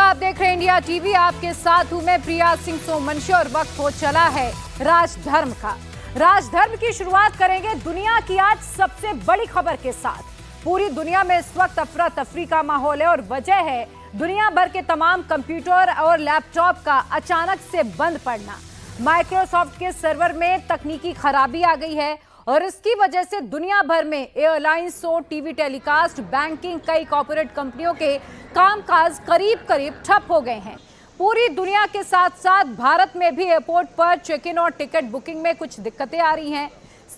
आप देख रहे हैं इंडिया टीवी। आपके साथ हूं मैं प्रिया सिंह सोमवंशी और वक्त हो चला है राजधर्म का। राजधर्म की शुरुआत करेंगे दुनिया की आज सबसे बड़ी खबर के साथ। पूरी दुनिया में इस वक्त अफरा तफरी का माहौल है और वजह है दुनिया भर के तमाम कंप्यूटर और लैपटॉप का अचानक से बंद पड़ना। माइक्रोसॉफ्ट के सर्वर में तकनीकी खराबी आ गई है और इसकी वजह से दुनिया भर में airlines, show, TV telecast, banking, कई कॉर्पोरेट कंपनियों के कामकाज करीब करीब ठप हो गए हैं। पूरी दुनिया के साथ साथ भारत में भी एयरपोर्ट पर चेक इन और टिकट बुकिंग में कुछ दिक्कतें आ रही हैं।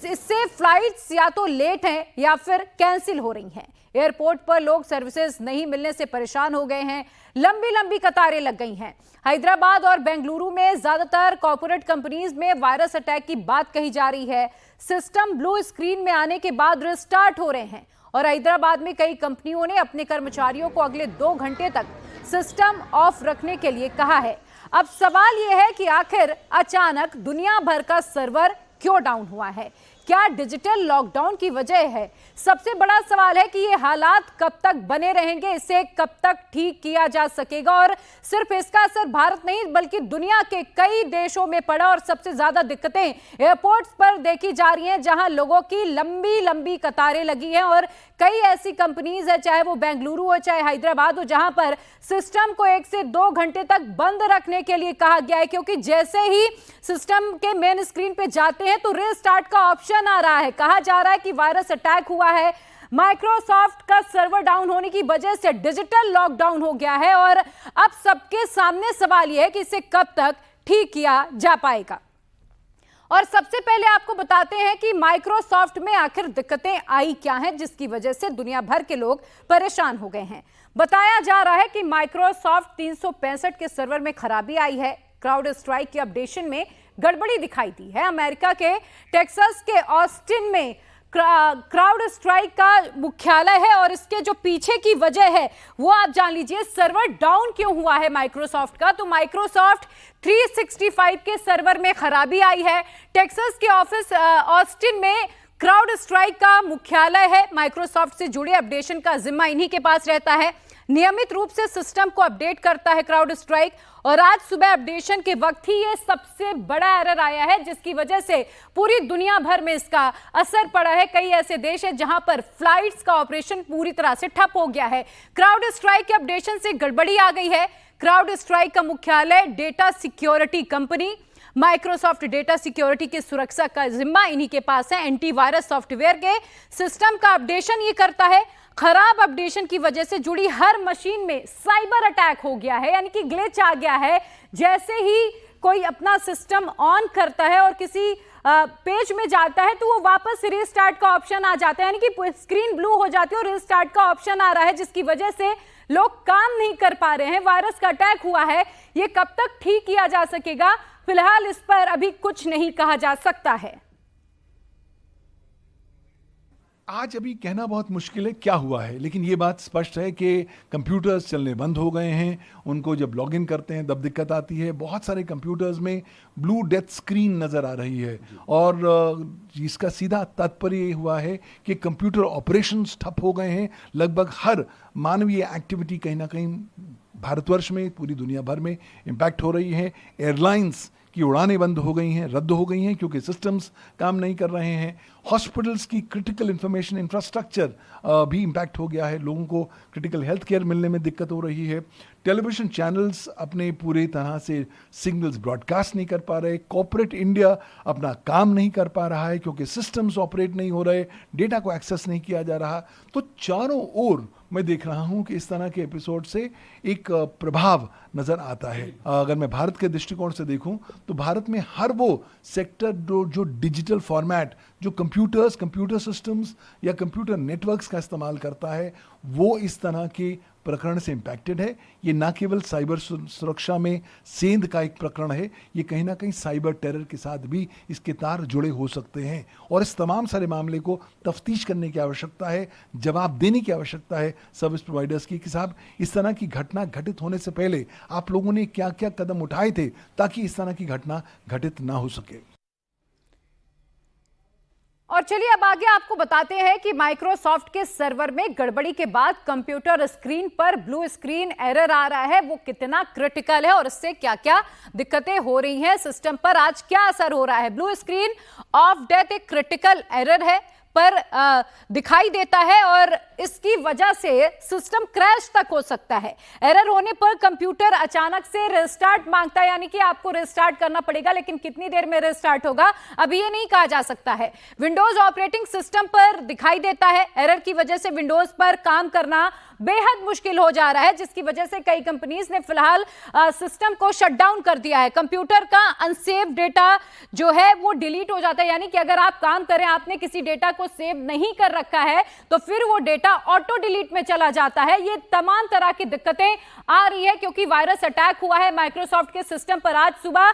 इससे फ्लाइट्स या तो लेट हैं या फिर कैंसिल हो रही हैं। एयरपोर्ट पर लोग सर्विसेज नहीं मिलने से परेशान हो गए हैं। लंबी लंबी कतारें लग गई हैं। हैदराबाद और बेंगलुरु में ज्यादातर कॉर्पोरेट कंपनीज में वायरस अटैक की बात कही जा रही है। सिस्टम ब्लू स्क्रीन में आने के बाद रिस्टार्ट हो रहे हैं और हैदराबाद में कई कंपनियों ने अपने कर्मचारियों को अगले 2 घंटे तक सिस्टम ऑफ रखने के लिए कहा है। अब सवाल यह है कि आखिर अचानक दुनिया भर का सर्वर क्यों डाउन हुआ है? क्या डिजिटल लॉकडाउन की वजह है? सबसे बड़ा सवाल है कि ये हालात कब तक बने रहेंगे, इसे कब तक ठीक किया जा सकेगा। और सिर्फ इसका असर भारत नहीं बल्कि दुनिया के कई देशों में पड़ा और सबसे ज्यादा दिक्कतें एयरपोर्ट्स पर देखी जा रही हैं, जहां लोगों की लंबी लंबी कतारें लगी हैं। और कई ऐसी कंपनीज है, चाहे वो बेंगलुरु हो चाहे हैदराबाद हो, जहां पर सिस्टम को 1 से 2 घंटे तक बंद रखने के लिए कहा गया है, क्योंकि जैसे ही सिस्टम के मेन स्क्रीन पे जाते हैं तो रीस्टार्ट का ऑप्शन आ रहा है। कहा जा रहा है कि वायरस अटैक हुआ है, माइक्रोसॉफ्ट का सर्वर डाउन होने की वजह से डिजिटल लॉकडाउन हो गया है और अब सबके सामने सवाल यह है कि इसे कब तक ठीक किया जा पाएगा। और सबसे पहले आपको बताते हैं कि माइक्रोसॉफ्ट में आखिर दिक्कतें आई क्या हैं, जिसकी वजह से दुनिया भर के लोग परेशान हो गए हैं। बताया जा रहा है कि माइक्रोसॉफ्ट 365 के सर्वर में खराबी आई है। क्राउड स्ट्राइक की अपडेशन में गड़बड़ी दिखाई दी है। अमेरिका के टेक्सास के ऑस्टिन में क्राउड स्ट्राइक का मुख्यालय है और इसके जो पीछे की वजह है वो आप जान लीजिए। सर्वर डाउन क्यों हुआ है माइक्रोसॉफ्ट का? तो माइक्रोसॉफ्ट 365 के सर्वर में खराबी आई है। टेक्सास के ऑफिस ऑस्टिन में क्राउड स्ट्राइक का मुख्यालय है। माइक्रोसॉफ्ट से जुड़े अपडेशन का जिम्मा इन्हीं के पास रहता है। नियमित रूप से सिस्टम को अपडेट करता है क्राउड स्ट्राइक और आज सुबह अपडेशन के वक्त ही ये सबसे बड़ा एरर आया है, जिसकी वजह से पूरी दुनिया भर में इसका असर पड़ा है। कई ऐसे देश हैं जहां पर फ्लाइट्स का ऑपरेशन पूरी तरह से ठप हो गया है। क्राउड स्ट्राइक के अपडेशन से गड़बड़ी आ गई है। क्राउड स्ट्राइक का मुख्यालय data security company Microsoft data security की सुरक्षा का जिम्मा इन्हीं के पास है। एंटीवायरस सॉफ्टवेयर के सिस्टम का अपडेशन ये करता है। खराब अपडेशन की वजह से जुड़ी हर मशीन में साइबर अटैक हो गया है, यानी कि ग्लिच आ गया है। जैसे ही कोई अपना सिस्टम ऑन करता है और किसी पेज में जाता है तो वो वापस रीस्टार्ट का ऑप्शन आ जाता है, यानी कि स्क्रीन ब्लू हो जाती है और रीस्टार्ट का ऑप्शन आ रहा है, जिसकी वजह से लोग काम नहीं कर पा रहे हैं। वायरस का अटैक हुआ है, ये कब तक ठीक किया जा सकेगा? फिलहाल इस पर अभी कुछ नहीं कहा जा सकता है। आज अभी कहना बहुत मुश्किल है क्या हुआ है, लेकिन ये बात स्पष्ट है कि कंप्यूटर्स चलने बंद हो गए हैं। उनको जब लॉगिन करते हैं तब दिक्कत आती है। बहुत सारे कंप्यूटर्स में ब्लू डेथ स्क्रीन नज़र आ रही है और इसका सीधा तात्पर्य ये हुआ है कि कंप्यूटर ऑपरेशंस ठप हो गए हैं। लगभग हर मानवीय एक्टिविटी कहीं ना कहीं भारतवर्ष में, पूरी दुनिया भर में इम्पैक्ट हो रही है। एयरलाइंस की उड़ानें बंद हो गई हैं, रद्द हो गई हैं क्योंकि सिस्टम्स काम नहीं कर रहे हैं। हॉस्पिटल्स की क्रिटिकल इंफॉर्मेशन इंफ्रास्ट्रक्चर भी इम्पैक्ट हो गया है। लोगों को क्रिटिकल हेल्थ केयर मिलने में दिक्कत हो रही है। टेलीविजन चैनल्स अपने पूरी तरह से सिग्नल्स ब्रॉडकास्ट नहीं कर पा रहे। कॉर्पोरेट इंडिया अपना काम नहीं कर पा रहा है क्योंकि सिस्टम्स ऑपरेट नहीं हो रहे, डेटा को एक्सेस नहीं किया जा रहा। तो चारों ओर मैं देख रहा हूं कि इस तरह के एपिसोड से एक प्रभाव नज़र आता है। अगर मैं भारत के दृष्टिकोण से देखूं तो भारत में हर वो सेक्टर जो डिजिटल फॉर्मेट, जो कंप्यूटर सिस्टम्स या कंप्यूटर नेटवर्क्स का इस्तेमाल करता है, वो इस तरह के प्रकरण से इम्पैक्टेड है। ये ना केवल साइबर सुरक्षा में सेंध का एक प्रकरण है, ये कहीं ना कहीं साइबर टेरर के साथ भी इसके तार जुड़े हो सकते हैं और इस तमाम सारे मामले को तफ्तीश करने की आवश्यकता है, जवाब देने की आवश्यकता है सर्विस प्रोवाइडर्स की कि साहब इस तरह की घटना घटित होने से पहले आप लोगों ने क्या क्या कदम उठाए थे ताकि इस तरह की घटना घटित ना हो सके। और चलिए अब आगे आपको बताते हैं कि माइक्रोसॉफ्ट के सर्वर में गड़बड़ी के बाद कंप्यूटर स्क्रीन पर ब्लू स्क्रीन एरर आ रहा है, वो कितना क्रिटिकल है और इससे क्या क्या दिक्कतें हो रही हैं सिस्टम पर, आज क्या असर हो रहा है। ब्लू स्क्रीन ऑफ डेथ एक क्रिटिकल एरर है पर दिखाई देता है और इसकी वजह से सिस्टम क्रैश तक हो सकता है। एरर होने पर कंप्यूटर अचानक से रिस्टार्ट मांगता है, यानी कि आपको रिस्टार्ट करना पड़ेगा, लेकिन कितनी देर में रिस्टार्ट होगा अभी ये नहीं कहा जा सकता है। विंडोज ऑपरेटिंग सिस्टम पर दिखाई देता है, एरर की वजह से विंडोज पर काम करना बेहद मुश्किल हो जा रहा है, जिसकी वजह से कई कंपनीज ने फिलहाल सिस्टम को शटडाउन कर दिया है। कंप्यूटर का अनसेव डेटा जो है वो डिलीट हो जाता है, यानी कि अगर आप काम करें, आपने किसी डेटा को सेव नहीं कर रखा है तो फिर वो डेटा ऑटो डिलीट में चला जाता है। ये तमाम तरह की दिक्कतें आ रही है क्योंकि वायरस अटैक हुआ है माइक्रोसॉफ्ट के सिस्टम पर। आज सुबह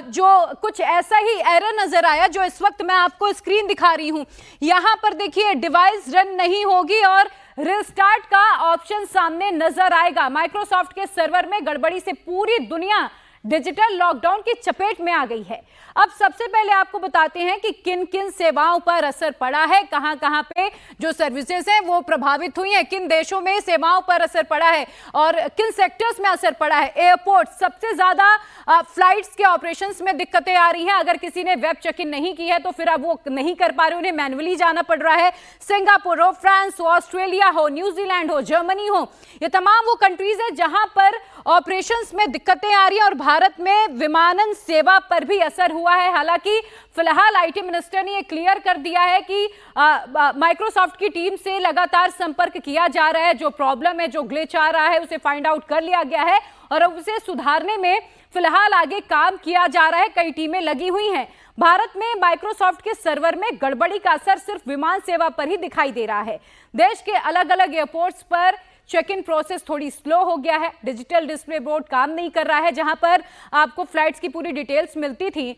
जो कुछ ऐसा ही एरर नजर आया जो इस वक्त मैं आपको स्क्रीन दिखा रही हूं। यहां पर देखिए डिवाइस रन नहीं होगी और रिस्टार्ट का ऑप्शन सामने नजर आएगा। माइक्रोसॉफ्ट के सर्वर में गड़बड़ी से पूरी दुनिया डिजिटल लॉकडाउन की चपेट में आ गई है। अब सबसे पहले आपको बताते हैं कि किन किन सेवाओं पर असर पड़ा है, कहां कहां पे जो सर्विसेज हैं वो प्रभावित हुई हैं, किन देशों में सेवाओं पर असर पड़ा है और किन सेक्टर्स में असर पड़ा है। एयरपोर्ट सबसे ज्यादा फ्लाइट्स के ऑपरेशंस में दिक्कतें आ रही हैं। अगर किसी ने वेब चेक इन नहीं की है तो फिर अब वो नहीं कर पा रहे, उन्हें मैनुअली जाना पड़ रहा है। सिंगापुर हो, फ्रांस हो, ऑस्ट्रेलिया हो, न्यूजीलैंड हो, जर्मनी हो, ये तमाम वो कंट्रीज है जहां पर ऑपरेशंस में दिक्कतें आ रही हैं और भारत में विमानन सेवा पर भी असर हुआ है। हालांकि फिलहाल आईटी मिनिस्टर ने यह क्लियर कर दिया है कि माइक्रोसॉफ्ट की टीम से लगातार संपर्क किया जा रहा है, जो प्रॉब्लम है, जो ग्लिच आ रहा है उसे फाइंड आउट कर लिया गया है और अब उसे सुधारने में फिलहाल आगे काम किया जा रहा है। कई टीमें लगी हुई हैं। भारत में माइक्रोसॉफ्ट के सर्वर में गड़बड़ी का असर सिर्फ विमान सेवा पर ही दिखाई दे रहा है। देश के अलग अलग एयरपोर्ट्स पर चेक इन प्रोसेस थोड़ी स्लो हो गया है। डिजिटल डिस्प्ले बोर्ड काम नहीं कर रहा है, जहां पर आपको फ्लाइट्स की पूरी डिटेल्स मिलती थी।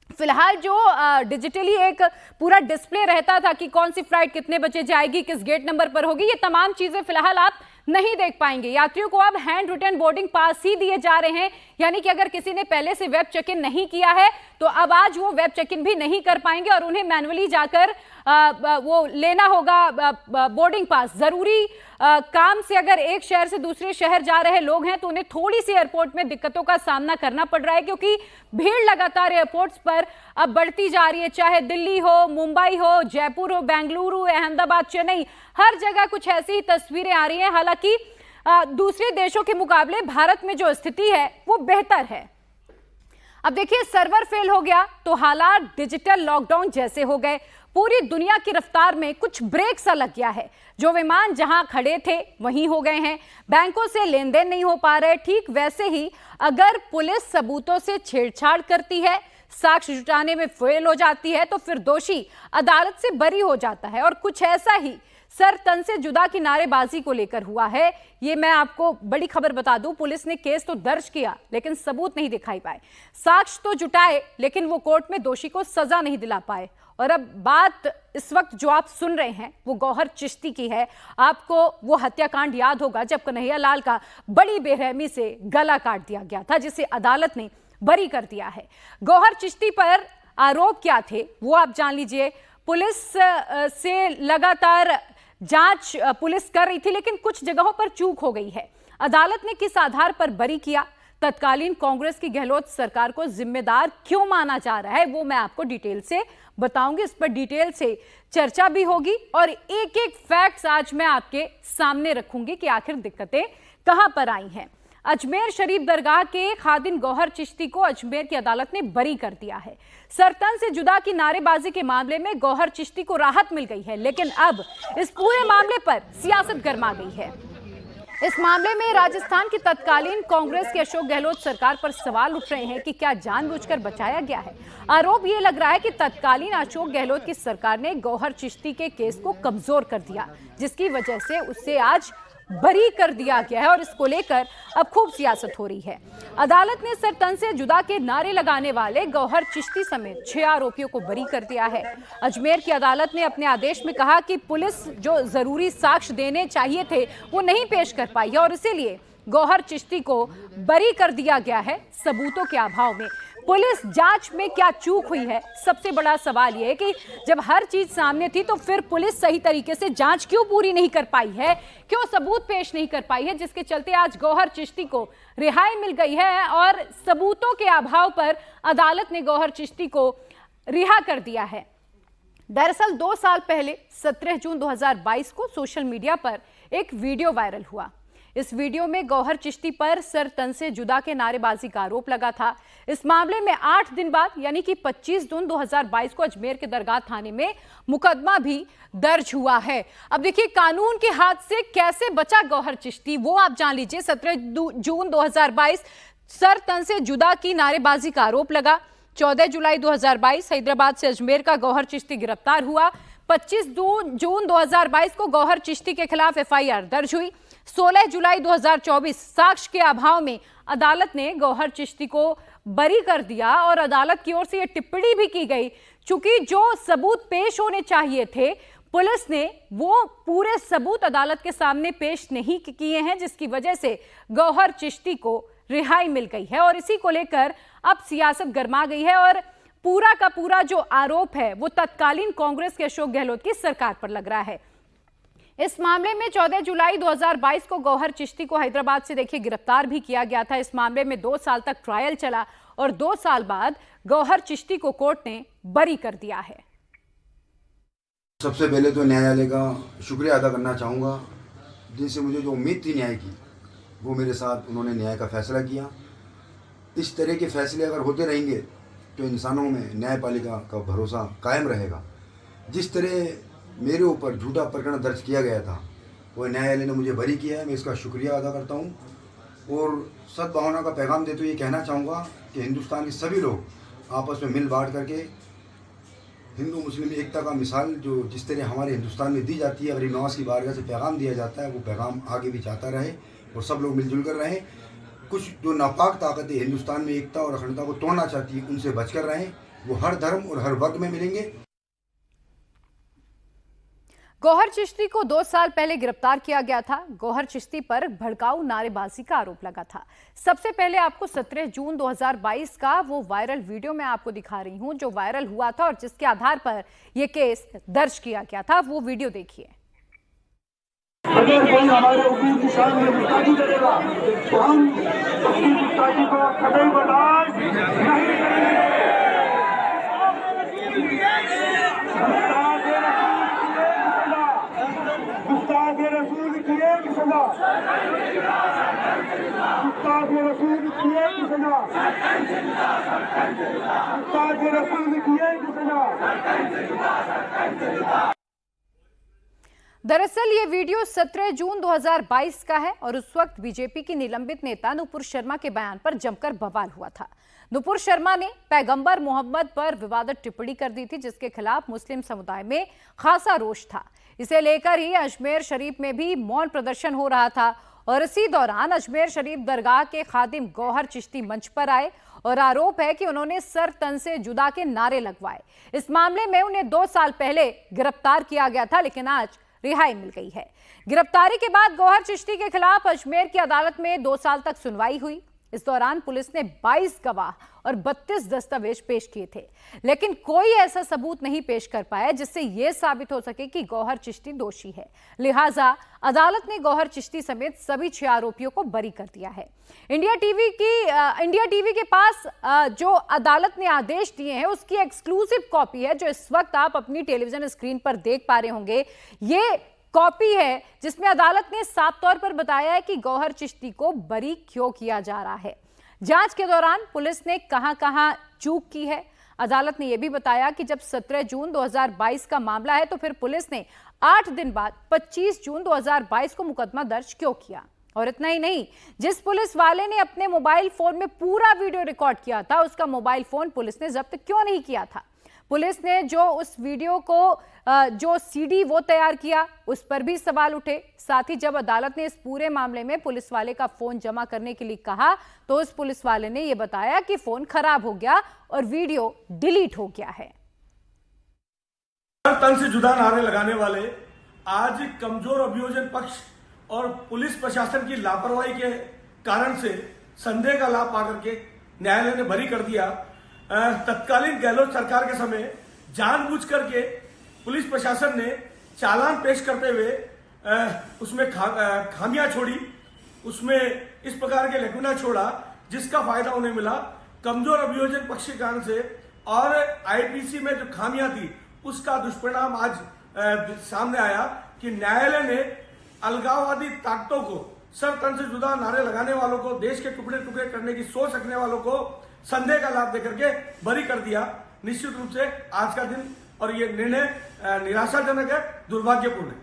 फिलहाल जो डिजिटली एक पूरा डिस्प्ले रहता था कि कौन सी फ्लाइट कितने बजे जाएगी, किस गेट नंबर पर होगी, ये तमाम चीजें फिलहाल आप नहीं देख पाएंगे। यात्रियों को अब हैंड रिटन बोर्डिंग पास ही दिए जा रहे हैं, यानी कि अगर किसी ने पहले से वेब चेक इन नहीं किया है तो अब आज वो वेब चेक इन भी नहीं कर पाएंगे और उन्हें मैनुअली जाकर वो लेना होगा बोर्डिंग पास। जरूरी काम से अगर एक शहर से दूसरे शहर जा रहे लोग हैं तो उन्हें थोड़ी सी एयरपोर्ट में दिक्कतों का सामना करना पड़ रहा है क्योंकि भीड़ लगातार एयरपोर्ट्स पर अब बढ़ती जा रही है। चाहे दिल्ली हो, मुंबई हो, जयपुर हो, बेंगलुरु, अहमदाबाद, चेन्नई, हर जगह कुछ ऐसी ही तस्वीरें आ रही हैं। हालांकि दूसरे देशों के मुकाबले भारत में जो स्थिति है वो बेहतर है। अब देखिए सर्वर फेल हो गया तो हालात डिजिटल लॉकडाउन जैसे हो गए। पूरी दुनिया की रफ्तार में कुछ ब्रेक सा लग गया है। जो विमान जहां खड़े थे वहीं हो गए हैं। बैंकों से लेन देन नहीं हो पा रहे। ठीक वैसे ही अगर पुलिस सबूतों से छेड़छाड़ करती है, साक्ष्य जुटाने में फेल हो जाती है तो फिर दोषी अदालत से बरी हो जाता है। और कुछ ऐसा ही सर तन से जुदा की नारेबाजी को लेकर हुआ है। ये मैं आपको बड़ी खबर बता दूं, पुलिस ने केस तो दर्ज किया लेकिन सबूत नहीं दिखाई पाए, साक्ष्य तो जुटाए लेकिन वो कोर्ट में दोषी को सजा नहीं दिला पाए। और अब बात इस वक्त जो आप सुन रहे हैं वो गौहर चिश्ती की है। आपको वो हत्याकांड याद होगा जब कन्हैया लाल का बड़ी बेरहमी से गला काट दिया गया था, जिसे अदालत ने बरी कर दिया है। गौहर चिश्ती पर आरोप क्या थे वो आप जान लीजिए। पुलिस से लगातार जांच पुलिस कर रही थी लेकिन कुछ जगहों पर चूक हो गई है। अदालत ने किस आधार पर बरी किया, तत्कालीन कांग्रेस की गहलोत सरकार को जिम्मेदार क्यों माना जा रहा है, वो मैं आपको डिटेल से बताऊंगी। इस पर डिटेल से चर्चा भी होगी और एक एक फैक्ट्स आज मैं आपके सामने रखूंगी कि आखिर दिक्कतें कहां पर आई हैं। अजमेर शरीफ दरगाह के खादिम गौहर चिश्ती को अजमेर की अदालत ने बरी कर दिया है। सरतन से जुदा की नारेबाजी के मामले में गौहर चिश्ती को राहत मिल गई है, लेकिन अब इस पूरे मामले पर सियासत गरमा गई है। इस मामले में राजस्थान की तत्कालीन कांग्रेस की अशोक गहलोत सरकार पर सवाल उठ रहे हैं कि क्या जानबूझकर बचाया गया है। आरोप यह लग रहा है कि तत्कालीन अशोक गहलोत की सरकार ने गौहर चिश्ती के केस को कमजोर कर दिया, जिसकी वजह से उससे आज बरी कर दिया गया है और इसको लेकर अब खूब सियासत हो रही है। अदालत ने सर तन से जुदा के नारे लगाने वाले गौहर चिश्ती समेत 6 आरोपियों को बरी कर दिया है। अजमेर की अदालत ने अपने आदेश में कहा कि पुलिस जो जरूरी साक्ष्य देने चाहिए थे वो नहीं पेश कर पाई है और इसीलिए गौहर चिश्ती को बरी कर दिया गया है सबूतों के अभाव में। पुलिस जांच में क्या चूक हुई है? सबसे बड़ा सवाल यह है कि जब हर चीज सामने थी तो फिर पुलिस सही तरीके से जांच क्यों पूरी नहीं कर पाई है, क्यों सबूत पेश नहीं कर पाई है, जिसके चलते आज गौहर चिश्ती को रिहाई मिल गई है और सबूतों के अभाव पर अदालत ने गौहर चिश्ती को रिहा कर दिया है। दरअसल 2 साल पहले 17 जून 2022 को सोशल मीडिया पर एक वीडियो वायरल हुआ। इस वीडियो में गौहर चिश्ती पर सर तन से जुदा के नारेबाजी का आरोप लगा था। इस मामले में 8 दिन बाद यानी कि 25 जून 2022 को अजमेर के दरगाह थाने में मुकदमा भी दर्ज हुआ है। अब देखिए कानून के हाथ से कैसे बचा गौहर चिश्ती, वो आप जान लीजिए। 17 जून 2022 सर तन से जुदा की नारेबाजी का आरोप लगा। 14 जुलाई 2022 हैदराबाद से अजमेर का गौहर चिश्ती गिरफ्तार हुआ। 25 जून 2022 को गौहर चिश्ती के खिलाफ एफआईआर दर्ज हुई। 16 जुलाई 2024 साक्ष्य के अभाव में अदालत ने गौहर चिश्ती को बरी कर दिया और अदालत की ओर से यह टिप्पणी भी की गई, चूंकि जो सबूत पेश होने चाहिए थे पुलिस ने वो पूरे सबूत अदालत के सामने पेश नहीं किए हैं, जिसकी वजह से गौहर चिश्ती को रिहाई मिल गई है। और इसी को लेकर अब सियासत गर्मा गई है और पूरा का पूरा जो आरोप है वो तत्कालीन कांग्रेस के अशोक गहलोत की सरकार पर लग रहा है। इस मामले में 14 जुलाई 2022 को गौहर चिश्ती को हैदराबाद से देखिए गिरफ्तार भी किया गया था। इस मामले में 2 साल तक ट्रायल चला और 2 साल बाद गौहर चिश्ती को कोर्ट ने बरी कर दिया है। सबसे पहले तो न्यायालय का शुक्रिया अदा करना चाहूँगा, जिनसे मुझे जो उम्मीद थी न्याय की, वो मेरे साथ उन्होंने न्याय का फैसला किया। इस तरह के फैसले अगर होते रहेंगे तो इंसानों में न्यायपालिका का भरोसा कायम रहेगा। जिस तरह मेरे ऊपर झूठा प्रकरण दर्ज किया गया था, वो न्यायालय ने मुझे बरी किया है, मैं इसका शुक्रिया अदा करता हूँ। और सद्भावना का पैगाम देते हुए ये कहना चाहूँगा कि हिंदुस्तान के सभी लोग आपस में मिल बांट करके हिंदू मुस्लिम एकता का मिसाल जो जिस तरह हमारे हिंदुस्तान में दी जाती है, अगर नवाज की बारगाह से पैगाम दिया जाता है, वो पैगाम आगे भी जाता रहे और सब लोग मिलजुल कर रहें। कुछ जो नापाक ताकतें हिंदुस्तान में एकता और अखंडता को तोड़ना चाहती है, उनसे बचकर रहें। वो हर धर्म और हर वर्ग में मिलेंगे। गौहर चिश्ती को 2 साल पहले गिरफ्तार किया गया था। गौहर चिश्ती पर भड़काऊ नारेबाजी का आरोप लगा था। सबसे पहले आपको 17 जून 2022 का वो वायरल वीडियो मैं आपको दिखा रही हूं, जो वायरल हुआ था और जिसके आधार पर यह केस दर्ज किया गया था। वो वीडियो देखिए। अगर कोई हमारे वकील की शान में गुस्ताखी करेगा तो हम उसकी गुस्ताखी को कतई बर्दाश्त नहीं करेंगे। गुस्ताखे रसूल की एक सजा, गुस्ताखे रसूल की एक सजा, गुस्ताखे रसूल की एक सजा। दरअसल ये वीडियो 17 जून 2022 का है और उस वक्त बीजेपी की निलंबित नेता नुपुर शर्मा के बयान पर जमकर बवाल हुआ था। नुपुर शर्मा ने पैगंबर मोहम्मद पर विवादित टिप्पणी कर दी थी, जिसके खिलाफ मुस्लिम समुदाय में खासा रोष था। इसे लेकर ही अजमेर शरीफ में भी मौन प्रदर्शन हो रहा था और इसी दौरान अजमेर शरीफ दरगाह के खादिम गौहर चिश्ती मंच पर आए और आरोप है कि उन्होंने सर तन से जुदा के नारे लगवाए। इस मामले में उन्हें 2 साल पहले गिरफ्तार किया गया था, लेकिन आज रिहाई मिल गई है। गिरफ्तारी के बाद गौहर चिश्ती के खिलाफ अजमेर की अदालत में 2 साल तक सुनवाई हुई। इस दौरान पुलिस ने 22 गवाह और 32 दस्तावेज पेश किए थे, लेकिन कोई ऐसा सबूत नहीं पेश कर पाया जिससे यह साबित हो सके कि गौहर चिश्ती दोषी है। लिहाजा अदालत ने गौहर चिश्ती समेत सभी 6 आरोपियों को बरी कर दिया है। इंडिया टीवी के पास जो अदालत ने आदेश दिए हैं उसकी एक्सक्लूसिव कॉपी है, जो इस वक्त आप अपनी टेलीविजन स्क्रीन पर देख पा रहे होंगे। ये कॉपी है जिसमें अदालत ने साफ तौर पर बताया है कि गौहर चिश्ती को बरी क्यों किया जा रहा है। जांच के दौरान पुलिस ने कहां-कहां चूक की है। अदालत ने यह भी बताया कि जब 17 जून 2022 का मामला है तो फिर पुलिस ने 8 दिन बाद 25 जून 2022 को मुकदमा दर्ज क्यों किया। और इतना ही नहीं, जिस पुलिस वाले ने अपने मोबाइल फोन में पूरा वीडियो रिकॉर्ड किया था, उसका मोबाइल फोन पुलिस ने जब्त क्यों नहीं किया था। पुलिस ने जो उस वीडियो को जो सीडी वो तैयार किया, उस पर भी सवाल उठे। साथ ही जब अदालत ने इस पूरे मामले में पुलिस वाले का फोन जमा करने के लिए कहा तो उस पुलिस वाले ने यह बताया कि फोन खराब हो गया और वीडियो डिलीट हो गया है। तन से जुदा नारे लगाने वाले आज कमजोर अभियोजन पक्ष और पुलिस प्रशासन की लापरवाही के कारण से संदेह का लाभ पाकर के न्यायालय ने बरी कर दिया। तत्कालीन गहलोत सरकार के समय जानबूझ करके पुलिस प्रशासन ने चालान पेश करते हुए उसमें खामियां छोड़ी, उसमें इस प्रकार के लेकुना छोड़ा जिसका फायदा उन्हें मिला। कमजोर अभियोजन पक्ष के कारण से और आईपीसी में जो खामियां थी उसका दुष्परिणाम आज सामने आया कि न्यायालय ने अलगाववादी ताकतों को, सर तन से जुदा नारे लगाने वालों को, देश के टुकड़े टुकड़े करने की सोच रखने वालों को संदेह का लाभ देकर के बरी कर दिया। निश्चित रूप से आज का दिन और ये निर्णय निराशाजनक है, दुर्भाग्यपूर्ण है।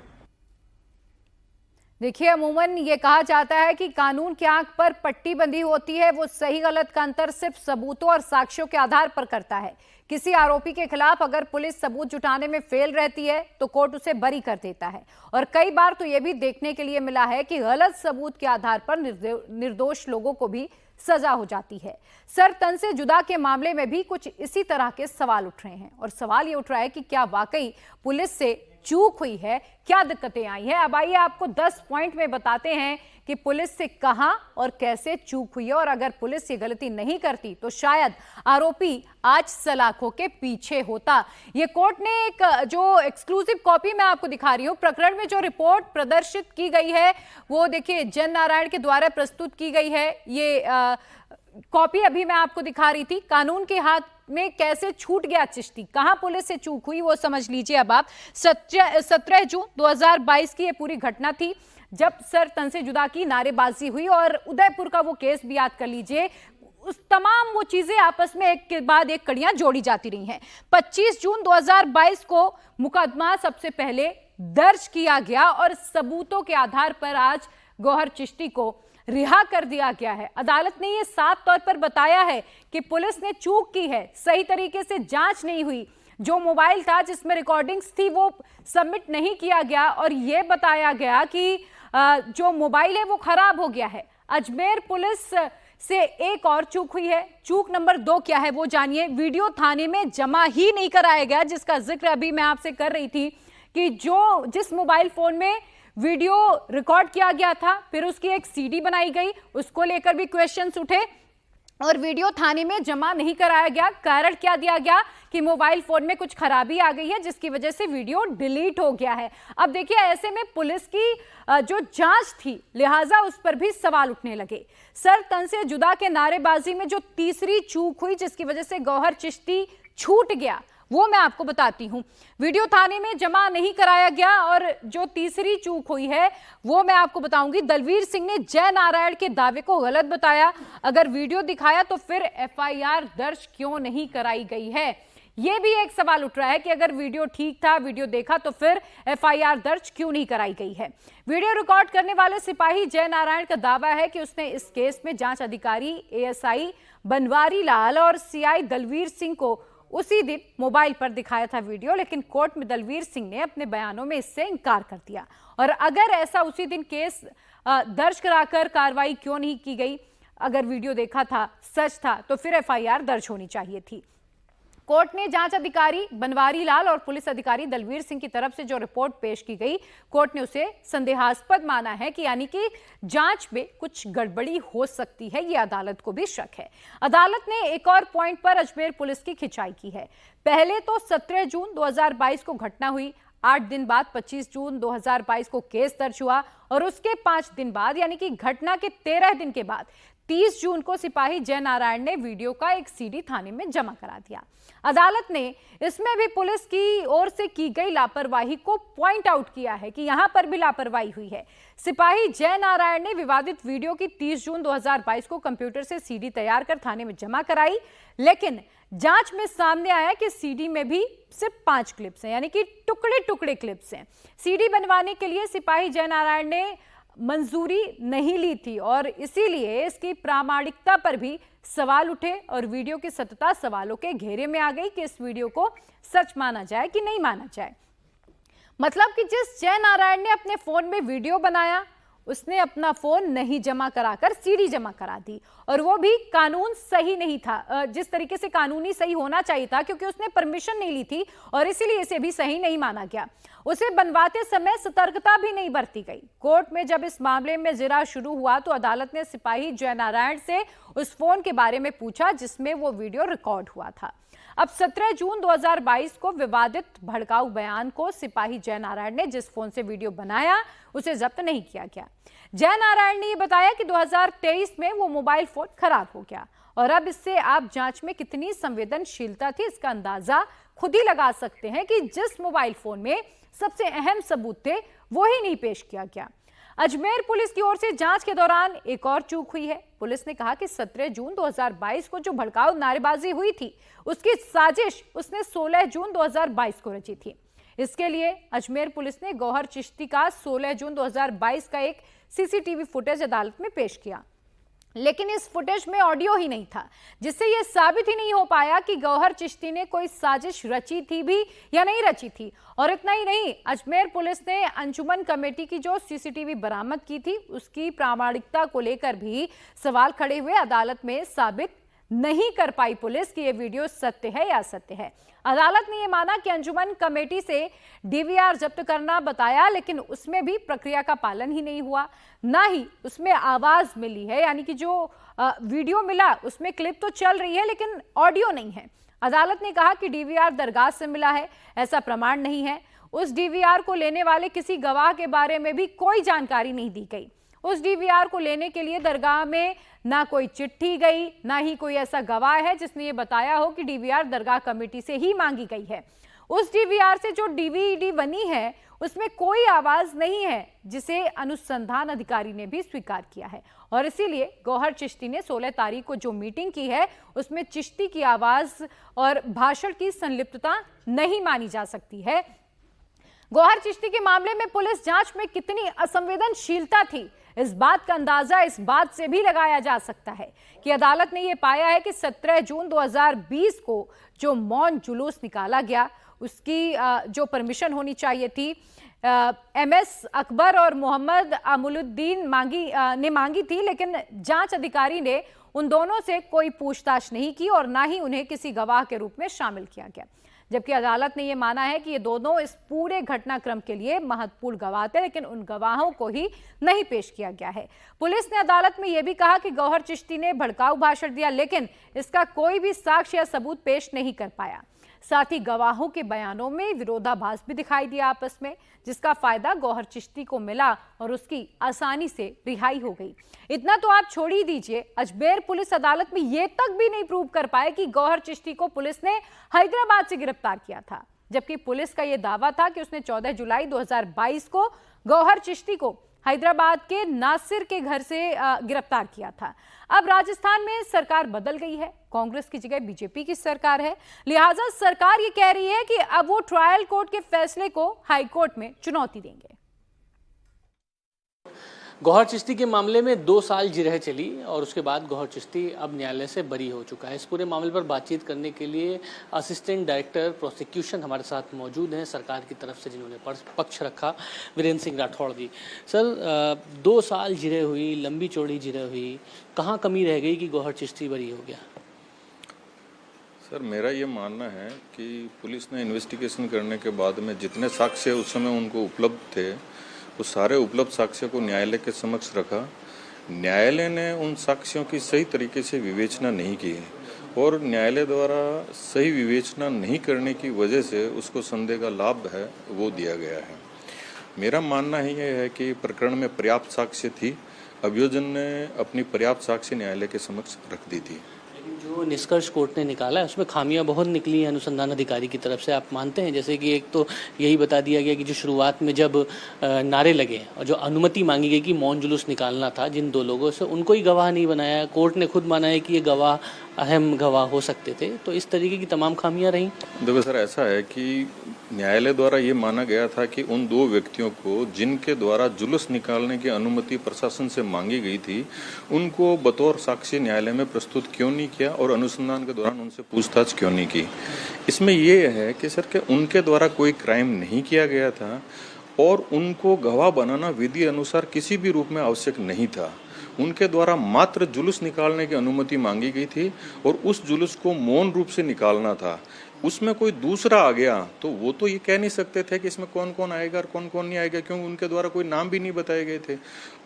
देखिए, अमूमन ये कहा जाता है कि कानून की आंख पर पट्टी बंधी होती है, वो सही गलत का अंतर सिर्फ सबूतों और साक्ष्यों के आधार पर करता है। किसी आरोपी के खिलाफ अगर पुलिस सबूत जुटाने में फेल रहती है तो कोर्ट उसे बरी कर देता है, और कई बार तो यह भी देखने के लिए मिला है कि गलत सबूत के आधार पर निर्दोष लोगों को भी सजा हो जाती है। सर तन से जुदा के मामले में भी कुछ इसी तरह के सवाल उठ रहे हैं, और सवाल ये उठ रहा है कि क्या वाकई पुलिस से चूक हुई है, क्या दिक्कतें आई हैं। अब आइए आपको 10 पॉइंट में बताते हैं कि पुलिस से कहां और कैसे चूक हुई है, और अगर पुलिस ये गलती नहीं करती तो शायद आरोपी आज सलाखों के पीछे होता। ये कोर्ट ने एक जो एक्सक्लूसिव कॉपी मैं आपको दिखा रही हूं, प्रकरण में जो रिपोर्ट प्रदर्शित की गई है वो देखिए जन नारायण के द्वारा प्रस्तुत की गई है। ये कॉपी अभी मैं आपको दिखा रही थी। कानून के हाथ में कैसे छूट गया चिश्ती, कहां पुलिस से चूक हुई वो समझ लीजिए। अब आप 17 जून 2022 की ये पूरी घटना थी जब सर तन से जुदा की नारेबाजी हुई, और उदयपुर का वो केस भी याद कर लीजिए। उस तमाम वो चीजें आपस में एक के बाद एक कड़ियां जोड़ी जाती रही हैं। 25 जून 2022 को मुकदमा सबसे पहले दर्ज किया गया और सबूतों के आधार पर आज गौहर चिश्ती को रिहा कर दिया गया है। अदालत ने यह साफ तौर पर बताया है कि पुलिस ने चूक की है, सही तरीके से जांच नहीं हुई, जो मोबाइल था जिसमें रिकॉर्डिंग्स थी वो सबमिट नहीं किया गया, और यह बताया गया कि जो मोबाइल है वो खराब हो गया है। अजमेर पुलिस से एक और चूक हुई है। चूक नंबर 2 क्या है वो जानिए। वीडियो थाने में जमा ही नहीं कराया गया, जिसका जिक्र अभी मैं आपसे कर रही थी कि जिस मोबाइल फोन में वीडियो रिकॉर्ड किया गया था, फिर उसकी एक सीडी बनाई गई, उसको लेकर भी क्वेश्चंस उठे, और वीडियो थाने में जमा नहीं कराया गया। कारण क्या दिया गया कि मोबाइल फोन में कुछ खराबी आ गई है जिसकी वजह से वीडियो डिलीट हो गया है। अब देखिए, ऐसे में पुलिस की जो जांच थी लिहाजा उस पर भी सवाल उठने लगे। सर तन से जुदा के नारेबाजी में जो तीसरी चूक हुई जिसकी वजह से गौहर चिश्ती छूट गया वो मैं आपको बताती हूं। वीडियो थाने में जमा नहीं कराया गया, और जो तीसरी चूक हुई है वो मैं आपको बताऊंगी। दलवीर सिंह ने जय नारायण के दावे को गलत बताया। अगर वीडियो दिखाया तो फिर एफआईआर दर्ज क्यों नहीं कराई गई है, यह भी एक सवाल उठ रहा है कि अगर वीडियो ठीक था, वीडियो देखा, तो फिर एफआईआर दर्ज क्यों नहीं कराई गई है। वीडियो रिकॉर्ड करने वाले सिपाही जय नारायण का दावा है कि उसने इस केस में जांच अधिकारी एएसआई बनवारी लाल और सीआई दलवीर सिंह को उसी दिन मोबाइल पर दिखाया था वीडियो, लेकिन कोर्ट में दलवीर सिंह ने अपने बयानों में इससे इनकार कर दिया। और अगर ऐसा उसी दिन केस दर्ज कराकर कार्रवाई क्यों नहीं की गई, अगर वीडियो देखा था, सच था, तो फिर एफआईआर दर्ज होनी चाहिए थी। कोर्ट ने जांच अधिकारी बनवारी लाल और पुलिस अधिकारी दलवीर सिंह की तरफ से जो रिपोर्ट पेश की गई, कोर्ट ने उसे संदेहास्पद माना है कि यानी कि जांच में कुछ गड़बड़ी हो सकती है, ये अदालत को भी शक है। अदालत ने एक और पॉइंट पर अजमेर पुलिस की खिंचाई की है। पहले तो 17 जून 2022 को घटना हुई, 8 दिन बाद 25 जून 2022 को केस दर्ज हुआ, और उसके 5 दिन बाद यानी कि घटना के 13 दिन के बाद 30 जून को सिपाही जय नारायण ने वीडियो का एक सीडी थाने में जमा करा दिया। अदालत ने इसमें भी पुलिस की ओर से की गई लापरवाही को पॉइंट आउट किया है कि यहां पर भी लापरवाही हुई है। सिपाही जय नारायण ने विवादित वीडियो की 30 जून 2022 को कंप्यूटर से सीडी तैयार कर थाने में जमा कराई, लेकिन जांच में सामने आया कि सीडी में भी सिर्फ 5 क्लिप्स हैं, यानी कि टुकड़े टुकड़े क्लिप्स हैं। सीडी बनवाने के लिए सिपाही जय नारायण ने मंजूरी नहीं ली थी, और इसीलिए इसकी प्रामाणिकता पर भी सवाल उठे, और वीडियो की सत्यता सवालों के घेरे में आ गई कि इस वीडियो को सच माना जाए कि नहीं माना जाए। मतलब कि जिस जय नारायण ने अपने फोन में वीडियो बनाया, उसने अपना फोन नहीं जमा कराकर सीडी जमा करा दी, और वो भी कानून सही नहीं था, जिस तरीके से कानूनी सही होना चाहिए था, क्योंकि उसने परमिशन नहीं ली थी और इसीलिए इसे भी सही नहीं माना गया। उसे बनवाते समय सतर्कता भी नहीं बरती गई। कोर्ट में जब इस मामले में जिरा शुरू हुआ तो अदालत ने सिपाही जयनारायण से उस फोन के बारे में पूछा जिसमें वो वीडियो रिकॉर्ड हुआ था। अब 17 जून 2022 को विवादित भड़काऊ बयान को सिपाही जयनारायण ने जिस फोन से वीडियो बनाया उसे जब्त नहीं किया गया। जयनारायण ने यह बताया कि 2023 में वो मोबाइल फोन खराब हो गया और अब इससे आप जांच में कितनी संवेदनशीलता थी इसका अंदाजा खुद ही लगा सकते हैं कि जिस मोबाइल फोन में सबसे अहम सबूत थे वो ही नहीं पेश किया गया। अजमेर पुलिस की ओर से जांच के दौरान एक और चूक हुई है। पुलिस ने कहा कि 17 जून 2022 को जो भड़काऊ नारेबाजी हुई थी उसकी साजिश उसने 16 जून 2022 को रची थी। इसके लिए अजमेर पुलिस ने गौहर चिश्ती का 16 जून 2022 का एक सीसीटीवी फुटेज अदालत में पेश किया, लेकिन इस फुटेज में ऑडियो ही नहीं था, जिससे यह साबित ही नहीं हो पाया कि गौहर चिश्ती ने कोई साजिश रची थी भी या नहीं रची थी। और इतना ही नहीं, अजमेर पुलिस ने अंजुमन कमेटी की जो सीसीटीवी बरामद की थी उसकी प्रामाणिकता को लेकर भी सवाल खड़े हुए। अदालत में साबित नहीं कर पाई पुलिस कि यह वीडियो सत्य है या असत्य है। अदालत ने यह माना कि अंजुमन कमेटी से डीवीआर जब्त करना बताया, लेकिन उसमें भी प्रक्रिया का पालन ही नहीं हुआ, ना ही उसमें आवाज मिली है, यानी कि जो वीडियो मिला उसमें क्लिप तो चल रही है लेकिन ऑडियो नहीं है। अदालत ने कहा कि डीवीआर दरगाह से मिला है, ऐसा प्रमाण नहीं है। उस डीवीआर को लेने वाले किसी गवाह के बारे में भी कोई जानकारी नहीं दी गई। उस डीवीआर को लेने के लिए दरगाह में ना कोई चिट्ठी गई, ना ही कोई ऐसा गवाह है जिसने ये बताया हो कि डीवीआर दरगाह कमेटी से ही मांगी गई है। उस डीवीआर से जो डीवीडी बनी है उसमें कोई आवाज नहीं है, जिसे अनुसंधान अधिकारी ने भी स्वीकार किया है। और इसीलिए गौहर चिश्ती ने 16 तारीख को जो मीटिंग की है उसमें चिश्ती की आवाज और भाषण की संलिप्तता नहीं मानी जा सकती है। गौहर चिश्ती के मामले में पुलिस जांच में कितनी असंवेदनशीलता थी, इस बात का अंदाजा इस बात से भी लगाया जा सकता है कि अदालत ने यह पाया है कि 17 जून 2020 को जो मौन जुलूस निकाला गया उसकी जो परमिशन होनी चाहिए थी MS अकबर और मोहम्मद अमुलुद्दीन ने मांगी थी, लेकिन जांच अधिकारी ने उन दोनों से कोई पूछताछ नहीं की और ना ही उन्हें किसी गवाह के रूप में शामिल किया गया। जबकि अदालत ने यह माना है कि ये दोनों इस पूरे घटनाक्रम के लिए महत्वपूर्ण गवाह थे, लेकिन उन गवाहों को ही नहीं पेश किया गया है। पुलिस ने अदालत में यह भी कहा कि गौहर चिश्ती ने भड़काऊ भाषण दिया, लेकिन इसका कोई भी साक्ष्य या सबूत पेश नहीं कर पाया। साथ ही गवाहों के बयानों में विरोधाभास भी दिखाई दिया आपस में, जिसका फायदा गौहर चिश्ती को मिला और उसकी आसानी से रिहाई हो गई। इतना तो आप छोड़ ही दीजिए, अजमेर पुलिस अदालत में यह तक भी नहीं प्रूव कर पाए कि गौहर चिश्ती को पुलिस ने हैदराबाद से गिरफ्तार किया था, जबकि पुलिस का यह दावा था कि उसने 14 जुलाई 2022 को गौहर चिश्ती को हैदराबाद के नासिर के घर से गिरफ्तार किया था। अब राजस्थान में सरकार बदल गई है, कांग्रेस की जगह बीजेपी की सरकार है, लिहाजा सरकार ये कह रही है कि अब वो ट्रायल कोर्ट के फैसले को हाई कोर्ट में चुनौती देंगे। गौहर चिश्ती के मामले में 2 साल जिरह चली और उसके बाद गौहर चिश्ती अब न्यायालय से बरी हो चुका है। इस पूरे मामले पर बातचीत करने के लिए असिस्टेंट डायरेक्टर प्रोसिक्यूशन हमारे साथ मौजूद हैं, सरकार की तरफ से जिन्होंने पक्ष रखा, वीरेंद्र सिंह राठौड़ जी। सर, 2 साल जिरह हुई, लंबी चौड़ी जिरह हुई, कहाँ कमी रह गई कि गौहर चिश्ती बरी हो गया? सर, मेरा ये मानना है कि पुलिस ने इन्वेस्टिगेशन करने के बाद में जितने साक्ष्य उस समय उनको उपलब्ध थे उस सारे उपलब्ध साक्ष्य को न्यायालय के समक्ष रखा। न्यायालय ने उन साक्ष्यों की सही तरीके से विवेचना नहीं की और न्यायालय द्वारा सही विवेचना नहीं करने की वजह से उसको संदेह का लाभ है वो दिया गया है। मेरा मानना ही यह है कि प्रकरण में पर्याप्त साक्ष्य थी, अभियोजन ने अपनी पर्याप्त साक्ष्य न्यायालय के समक्ष रख दी थी। जो निष्कर्ष कोर्ट ने निकाला है उसमें खामियां बहुत निकली हैं अनुसंधान अधिकारी की तरफ से, आप मानते हैं? जैसे कि एक तो यही बता दिया गया कि जो शुरुआत में जब नारे लगे और जो अनुमति मांगी गई कि मौन जुलूस निकालना था जिन 2 लोगों से, उनको ही गवाह नहीं बनाया। कोर्ट ने खुद माना है कि ये गवाह अहम गवाह हो सकते थे, तो इस तरीके की तमाम खामियां रहीं। देखो सर, ऐसा है कि न्यायालय द्वारा ये माना गया था कि उन 2 व्यक्तियों को जिनके द्वारा जुलूस निकालने की अनुमति प्रशासन से मांगी गई थी उनको बतौर साक्षी न्यायालय में प्रस्तुत क्यों नहीं किया और अनुसंधान के दौरान उनसे पूछताछ क्यों नहीं की। इसमें ये है कि सर कि उनके द्वारा कोई क्राइम नहीं किया गया था और उनको गवाह बनाना विधि अनुसार किसी भी रूप में आवश्यक नहीं था। उनके द्वारा मात्र जुलूस निकालने की अनुमति मांगी गई थी और उस जुलूस को मौन रूप से निकालना था। उसमें कोई दूसरा आ गया तो वो तो ये कह नहीं सकते थे कि इसमें कौन कौन आएगा और कौन कौन नहीं आएगा, क्योंकि उनके द्वारा कोई नाम भी नहीं बताए गए थे।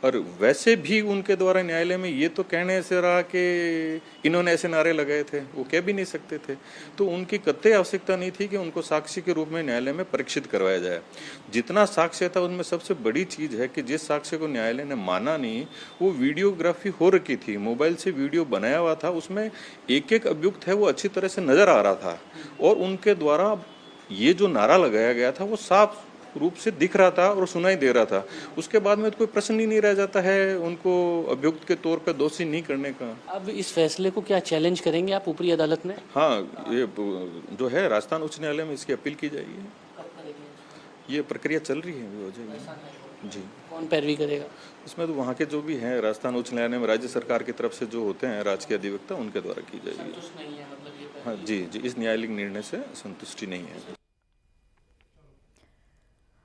और वैसे भी उनके द्वारा न्यायालय में ये तो कहने से रहा कि इन्होंने ऐसे नारे लगाए थे, वो कह भी नहीं सकते थे। तो उनकी कतई आवश्यकता नहीं थी कि उनको साक्षी के रूप में न्यायालय में परीक्षित करवाया जाए। जितना साक्ष्य था उनमें सबसे बड़ी चीज है कि जिस साक्ष्य को न्यायालय ने माना नहीं, वो वीडियोग्राफी हो रखी थी, मोबाइल से वीडियो बनाया हुआ था, उसमें एक एक अभियुक्त है वो अच्छी तरह से नजर आ रहा था और उनके द्वारा ये जो नारा लगाया गया था वो साफ रूप से दिख रहा था और सुनाई दे रहा था। उसके बाद में तो कोई प्रश्न ही नहीं रह जाता है उनको अभियुक्त के तौर पर दोषी नहीं करने का। अब इस फैसले को क्या चैलेंज करेंगे आप ऊपरी अदालत में? हाँ, ये जो है राजस्थान उच्च न्यायालय में इसकी अपील की जाएगी। ये प्रक्रिया चल रही है, हो जाएगी जी। कौन पैरवी करेगा इसमें? तो वहाँ के जो भी हैं राजस्थान उच्च न्यायालय में राज्य सरकार की तरफ से जो होते हैं राजकीय अधिवक्ता, उनके द्वारा की जाएगी। हाँ जी जी, इस न्यायालयिक निर्णय से संतुष्टि नहीं है।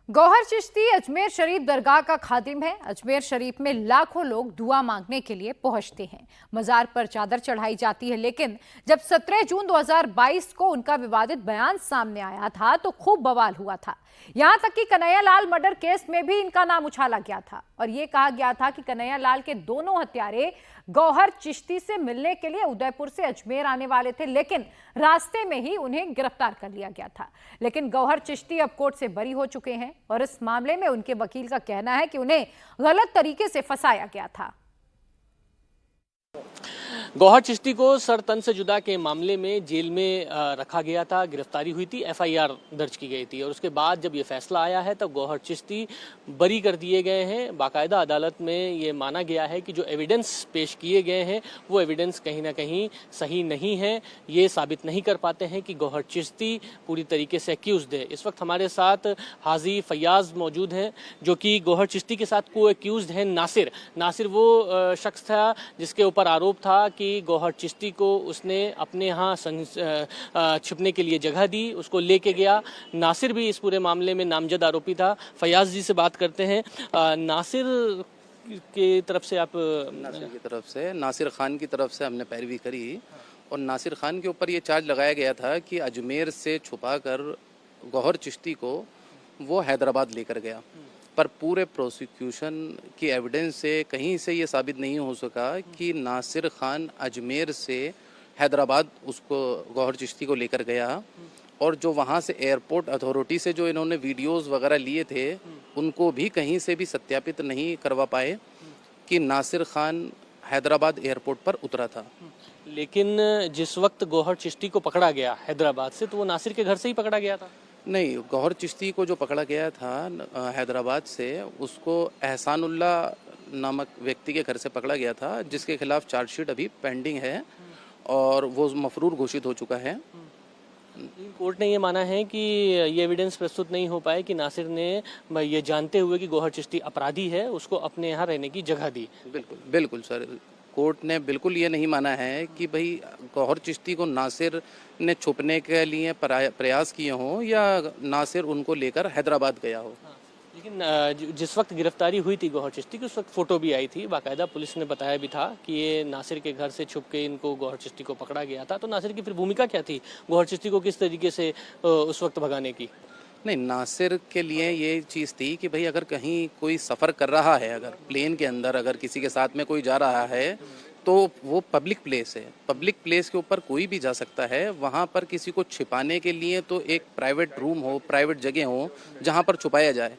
गौहर चिश्ती अजमेर शरीफ दरगाह का खादिम है। अजमेर शरीफ में लाखों लोग दुआ मांगने के लिए पहुंचते हैं। मजार पर चादर चढ़ाई जाती है, लेकिन जब 17 जून 2022 को उनका विवादित बयान सामने आया था तो खूब बवाल हुआ था। यहां तक कि कन्हैया लाल मर्डर केस में भी इनका नाम उछाला गया था और यह कहा गया था कि कन्हैया लाल के दोनों हत्यारे गौहर चिश्ती से मिलने के लिए उदयपुर से अजमेर आने वाले थे, लेकिन रास्ते में ही उन्हें गिरफ्तार कर लिया गया था। लेकिन गौहर चिश्ती अब कोर्ट से बरी हो चुके हैं और इस मामले में उनके वकील का कहना है कि उन्हें गलत तरीके से फंसाया गया था। गौहर चिश्ती को सर तन से जुदा के मामले में जेल में रखा गया था, गिरफ्तारी हुई थी, एफआईआर दर्ज की गई थी और उसके बाद जब ये फैसला आया है तब गौहर चिश्ती बरी कर दिए गए हैं। बाकायदा अदालत में ये माना गया है कि जो एविडेंस पेश किए गए हैं वो एविडेंस कहीं ना कहीं सही नहीं है, ये साबित नहीं कर पाते हैं कि गौहर चिश्ती पूरी तरीके से एक्यूज्ड है। इस वक्त हमारे साथ हाजी फैयाज मौजूद हैं जो कि गौहर चिश्ती के साथ को एक्यूज्ड हैं नासिर वो शख्स था जिसके ऊपर आरोप था कि गौहर चिश्ती को उसने अपने यहाँ छिपने के लिए जगह दी, उसको लेके गया। नासिर भी इस पूरे मामले में नामजद आरोपी था। फयाज जी से बात करते हैं। नासिर की तरफ से आप नासिर खान की तरफ से हमने पैरवी करी और नासिर खान के ऊपर ये चार्ज लगाया गया था कि अजमेर से छुपाकर गौहर चिश्ती को वो हैदराबाद लेकर गया, पर पूरे प्रोसिक्यूशन की एविडेंस से कहीं से ये साबित नहीं हो सका कि नासिर खान अजमेर से हैदराबाद उसको गौहर चिश्ती को लेकर गया और जो वहाँ से एयरपोर्ट अथॉरिटी से जो इन्होंने वीडियोस वगैरह लिए थे उनको भी कहीं से भी सत्यापित नहीं करवा पाए कि नासिर खान हैदराबाद एयरपोर्ट पर उतरा था। लेकिन जिस वक्त गौहर चिश्ती को पकड़ा गया हैदराबाद से तो वो नासिर के घर से ही पकड़ा गया था? नहीं, गौहर चिश्ती को जो पकड़ा गया था हैदराबाद से उसको एहसानुल्लाह नामक व्यक्ति के घर से पकड़ा गया था जिसके खिलाफ चार्जशीट अभी पेंडिंग है और वो मफरूर घोषित हो चुका है। कोर्ट ने ये माना है कि ये एविडेंस प्रस्तुत नहीं हो पाए कि नासिर ने ये जानते हुए कि गौहर चिश्ती अपराधी है उसको अपने यहाँ रहने की जगह दी। बिल्कुल सर, कोर्ट ने बिल्कुल ये नहीं माना है कि भाई गौहर चिश्ती को नासिर ने छुपने के लिए प्रयास किए हों या नासिर उनको लेकर हैदराबाद गया हो। लेकिन जिस वक्त गिरफ्तारी हुई थी गौहर चिश्ती की उस वक्त फ़ोटो भी आई थी, बाकायदा पुलिस ने बताया भी था कि ये नासिर के घर से छुप के इनको गौहर चिश्ती को पकड़ा गया था। तो नासिर की फिर भूमिका क्या थी गौहर चिश्ती को किस तरीके से उस वक्त भगाने की? नहीं, नासिर के लिए ये चीज़ थी कि भाई अगर कहीं कोई सफ़र कर रहा है, अगर प्लेन के अंदर अगर किसी के साथ में कोई जा रहा है तो वो पब्लिक प्लेस है, पब्लिक प्लेस के ऊपर कोई भी जा सकता है। वहाँ पर किसी को छिपाने के लिए तो एक प्राइवेट रूम हो, प्राइवेट जगह हो जहाँ पर छुपाया जाए।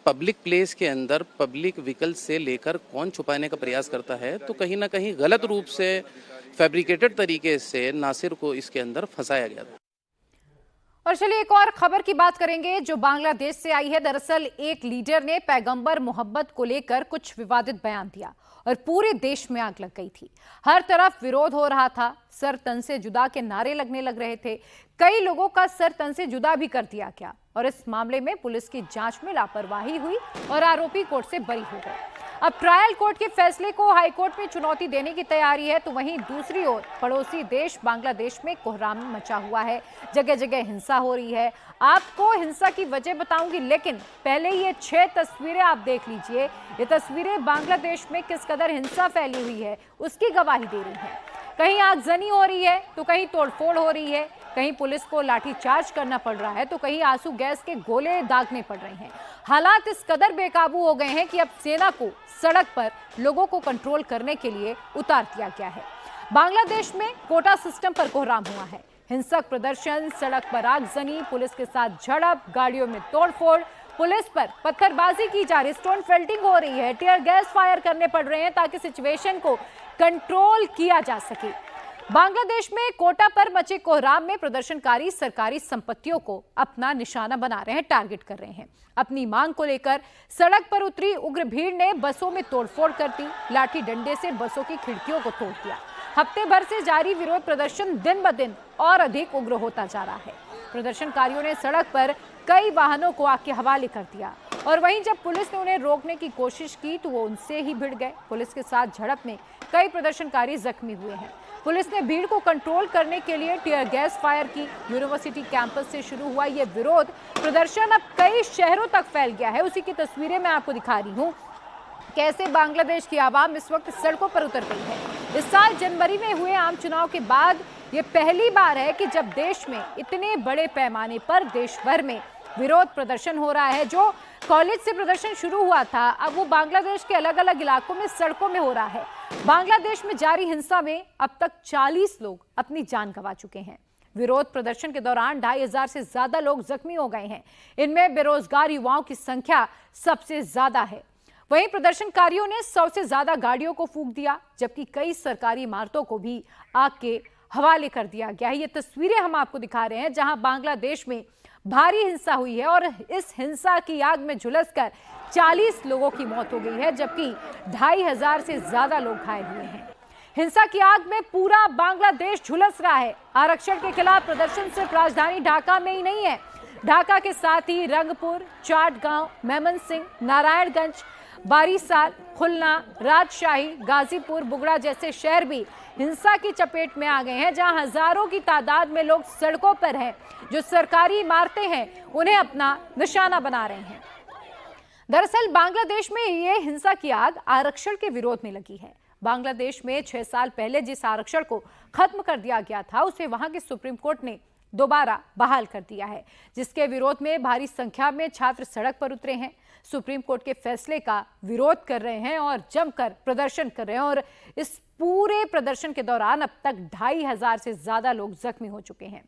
पब्लिक प्लेस के अंदर पब्लिक व्हीकल से लेकर कौन छुपाने का प्रयास करता है? तो कहीं ना कहीं गलत रूप से फैब्रिकेटेड तरीके से नासिर को इसके अंदर फंसाया गया था। और चलिए एक और खबर की बात करेंगे जो बांग्लादेश से आई है। दरअसल एक लीडर ने पैगंबर मोहब्बत को लेकर कुछ विवादित बयान दिया और पूरे देश में आग लग गई थी। हर तरफ विरोध हो रहा था, सर तन से जुदा के नारे लगने लग रहे थे। कई लोगों का सर तन से जुदा भी कर दिया गया और इस मामले में पुलिस की जांच में लापरवाही हुई और आरोपी कोर्ट से बरी हो गए। अब ट्रायल कोर्ट के फैसले को हाई कोर्ट में चुनौती देने की तैयारी है, तो वहीं दूसरी ओर पड़ोसी देश बांग्लादेश में कोहराम मचा हुआ है। जगह जगह हिंसा हो रही है। आपको हिंसा की वजह बताऊंगी, लेकिन पहले ये 6 तस्वीरें आप देख लीजिए। ये तस्वीरें बांग्लादेश में किस कदर हिंसा फैली हुई है उसकी गवाही दे रही है। कहीं आगजनी हो रही है तो कहीं तोड़फोड़ हो रही है, कहीं पुलिस को लाठीचार्ज करना पड़ रहा है तो कहीं आंसू गैस के गोले दागने पड़ रहे हैं। हालात इस कदर बेकाबू हो गए हैं कि अब सेना को सड़क पर लोगों को कंट्रोल करने के लिए उतार दिया गया है। बांग्लादेश में कोटा सिस्टम पर कोहराम हुआ है। हिंसक प्रदर्शन, सड़क पर आगजनी, पुलिस के साथ झड़प, गाड़ियों में तोड़फोड़, पुलिस पर पत्थरबाजी की जा रही, स्टोन फेल्टिंग हो रही है, टीयर गैस फायर करने पड़ रहे हैं ताकि सिचुएशन को कंट्रोल किया जा सके। बांग्लादेश में कोटा पर मचे कोहराम में प्रदर्शनकारी सरकारी संपत्तियों को अपना निशाना बना रहे हैं, टारगेट कर रहे हैं। अपनी मांग को लेकर सड़क पर उतरी उग्र भीड़ ने बसों में तोड़फोड़ कर दी, लाठी डंडे से बसों की खिड़कियों को तोड़ दिया। हफ्ते भर से जारी विरोध प्रदर्शन दिन ब दिन और अधिक उग्र होता जा रहा है। प्रदर्शनकारियों ने सड़क पर कई वाहनों को आग के हवाले कर दिया और वहीं जब पुलिस ने उन्हें रोकने की कोशिश की तो वो उनसे ही भिड़ गए। पुलिस के साथ झड़प में कई प्रदर्शनकारी जख्मी हुए हैं। पुलिस ने भीड़ को कंट्रोल करने के लिए टीयर गैस फायर की। यूनिवर्सिटी कैंपस से शुरू हुआ ये विरोध प्रदर्शन अब कई शहरों तक फैल गया है। उसी की तस्वीरें मैं आपको दिखा रही हूँ, कैसे बांग्लादेश की आवाम इस वक्त सड़कों पर उतर गई है। इस साल जनवरी में हुए आम चुनाव के बाद ये पहली बार है कि जब देश में इतने बड़े पैमाने पर देश भर में विरोध प्रदर्शन हो रहा है। जो कॉलेज से प्रदर्शन शुरू हुआ था, अब वो बांग्लादेश के अलग अलग इलाकों में सड़कों में हो रहा है। बांग्लादेश में जारी हिंसा में अब तक 40 लोग अपनी जान गंवा चुके हैं। विरोध प्रदर्शन के दौरान 2500 से ज्यादा लोग जख्मी हो गए हैं। इनमें बेरोजगार युवाओं की संख्या सबसे ज्यादा है। वहीं प्रदर्शनकारियों ने 100 से ज्यादा गाड़ियों को फूंक दिया, जबकि कई सरकारी इमारतों को भी आग के हवाले कर दिया गया है। ये तस्वीरें हम आपको दिखा रहे हैं जहां बांग्लादेश में भारी हिंसा हुई है और इस हिंसा की आग में झुलसकर 40 लोगों की मौत हो गई है, जबकि 2500 से ज्यादा लोग घायल हुए हैं। हिंसा की आग में पूरा बांग्लादेश झुलस रहा है। आरक्षण के खिलाफ प्रदर्शन सिर्फ राजधानी ढाका में ही नहीं है, ढाका के साथ ही रंगपुर, चाटगांव, मेमनसिंह, नारायणगंज, बारीसाल, खुलना, राजशाही, गाजीपुर, बुगड़ा जैसे शहर भी हिंसा की चपेट में आ गए हैं, जहां हजारों की तादाद में लोग सड़कों पर हैं। जो सरकारी इमारतें हैं उन्हें अपना निशाना बना रहे हैं। दरअसल बांग्लादेश में ये हिंसा की आग आरक्षण के विरोध में लगी है। बांग्लादेश में 6 साल पहले जिस आरक्षण को खत्म कर दिया गया था, उसे वहां के सुप्रीम कोर्ट ने दोबारा बहाल कर दिया है, जिसके विरोध में भारी संख्या में छात्र सड़क पर उतरे हैं, सुप्रीम कोर्ट के फैसले का विरोध कर रहे हैं और जमकर प्रदर्शन कर रहे हैं। और इस पूरे प्रदर्शन के दौरान अब तक 2500 से ज्यादा लोग जख्मी हो चुके हैं।